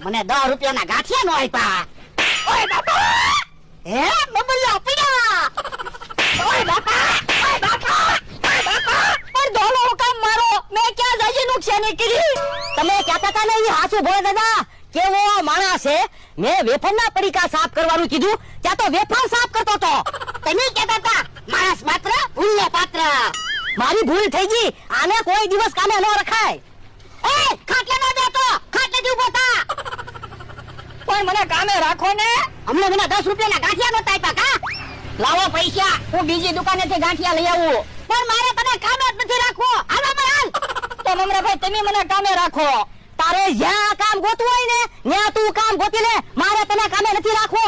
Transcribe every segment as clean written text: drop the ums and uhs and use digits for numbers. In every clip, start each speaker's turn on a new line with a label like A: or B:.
A: મને 10 રૂપિયાના ગાંઠિયા નો આપ્યા. ઓય બાપા, હે બબલ્લા પીડા. ઓય બાપા, ઓય બાપા, ઓય બાપા. પર દોલો કામ મારો, મેં ક્યાં જાજી નુકસાની કરી? તમે કહેતા હતા ને ઈ હાસુ ભોળા દાદા કેવો માણસ છે. મેં વેફરના પડીકા સાફ કરવાનું કીધું, ત્યાં તો વેફર સાફ કરતો તો. તમે કહેતા હતા માણસ માત્ર ભૂલને પાત્ર. મારી ભૂલ થઈ ગઈ, આને કોઈ દિવસ કામે ન રખાય. એ ખાટલે ન બેઠો, ખાટલેથી ઊભો થા. પણ મને કામે રાખો ને. અમને મને 10 રૂપિયાના ગાંઠિયા નતા આપ્યા કા? લાવો પૈસા, હું બીજી દુકાનેથી ગાંઠિયા લઈ આવું. પણ મારે તને કામે જ નથી રાખવો. હાલો હાલ. તો મમરાભાઈ તમે મને કામે રાખો. તારે જ્યાં કામ ગોતવું હોય ને ત્યાં તું કામ ગોતી લે. મારે તને કામે નથી રાખવો.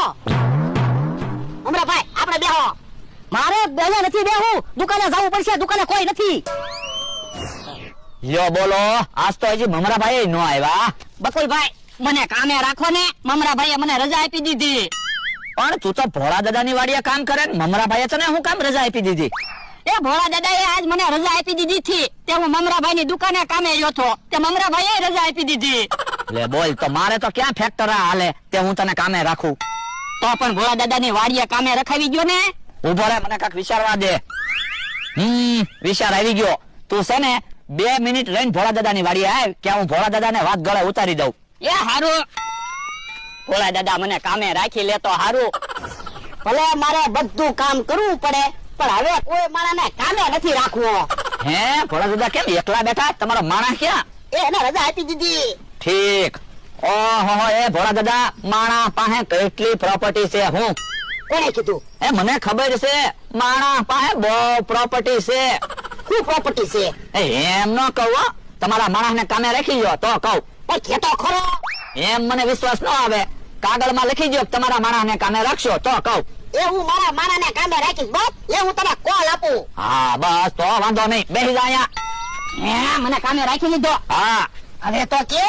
A: મમરાભાઈ આપણે બેહો. મારે બેહે નથી બેહું. દુકાને જવું પડશે, દુકાને કોઈ નથી.
B: લ્યો બોલો, આજ તો હજી મમરાભાઈ નો આવ્યા.
A: બકુલભાઈ મને કામે રાખો ને. મમરાભાઈએ મને રજા આપી દીધી.
B: પણ તું તો ભોળા દાદાની વાડીએ કામ કરે ને મમરાભાઈએ તને હું કામ રજા આપી દીધી?
A: એ ભોળા દાદાએ આજ મને રજા આપી દીધી થી. તે હું મમરાભાઈની દુકાને કામે ગયો તો. તે મમરાભાઈએ રજા આપી દીધી.
B: લે બોલ, તો મારે તો ક્યાં ફેક્ટરા હાલે તે હું તને કામે રાખું?
A: તો પણ ભોળા દાદાની વાડીએ કામે રખાવી ગયો ને.
B: ઉભો રે, મને કાક વિચારવા દે. વિચાર આવી ગયો. તું છે ને 2 મિનિટ રહીને ભોળા દાદાની વાડીએ આવ, કે હું ભોળા દાદાને વાત ગળે ઉતારી દઉં.
A: એ હારું. ભોળા દાદા મને કામે રાખી લે તો હારું. ભલે મારે બધું કામ કરવું પડે, પણ હવે કોઈ માણસને કામે નથી રાખવો.
B: હે ભોળા દાદા કેમ એકલા બેઠા? તમારો માણસ ક્યાં?
A: એને રજા આપી દીધી.
B: ઠીક. ઓહો, એ ભોળા દાદા માણા પાસે કેટલી પ્રોપર્ટી છે? હું
A: કોણે કીધું?
B: એ મને ખબર છે, માણા પાસે બહુ પ્રોપર્ટી છે.
A: શું પ્રોપર્ટી છે?
B: એમ ન કહું, તમારા માણસને કામે રાખી જો તો કહું.
A: પણ ખેતો ખરો.
B: એમ મને વિશ્વાસ ન આવે. કાગળમાં લખી જો તમારા માણસને કામે રાખશો તો કહું.
A: એ હું મારા માણાને કામે રાખીશ બસ. એ હું તને કોલ આપું.
B: હા બસ, તો વાંધો નહીં. બેસી જા અહીંયા.
A: હે મને કામે રાખી લીધો.
B: હા
A: હવે તો કે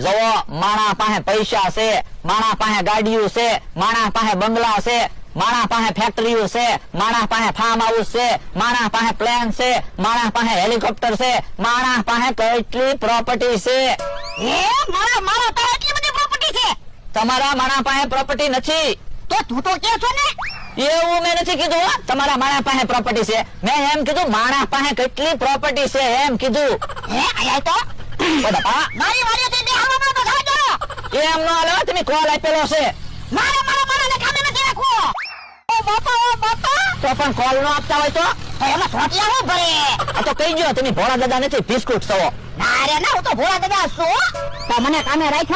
B: જુઓ, માણા પાસે પૈસા છે, માણા પાસે ગાડીઓ છે, માણા પાસે બંગલા છે, માણા પાસે ફેક્ટરીઓ છે, માણા પાસે ફાર્મ હાઉસ છે, માણા પાસે પ્લેન છે, માણા પાસે હેલિકોપ્ટર છે, માણા પાસે કેટલી પ્રોપર્ટી છે.
A: હે મારા પાસે એટલી બધી પ્રોપર્ટી છે?
B: તમારા માણા પાસે પ્રોપર્ટી નથી.
A: તો તું તો કે છો ને.
B: એવું મેં નથી કીધું હો, તમારા માણા પાસે પ્રોપર્ટી છે. મેં એમ કીધું માણા પાસે કેટલી પ્રોપર્ટી છે એમ કીધું.
A: હે આયા તો મારી વાડીએથી બે આવવાનો તો થાજો.
B: એમ ન હાલે, તમે કોલ આપેલો છે.
A: મારાને કામે નથી રાખવો. ઓ બાપા
B: તો પણ કોલ નો આપતા હોય તો
A: એમાં સોટિયા હું ભરે.
B: આ તો કહી ગયો તમે ભોળા દાદા નથી, બિસ્કુટ છો.
A: ના રે ના, હું તો ભોળા દાદા છું. તો મને કામે રાખ્યો.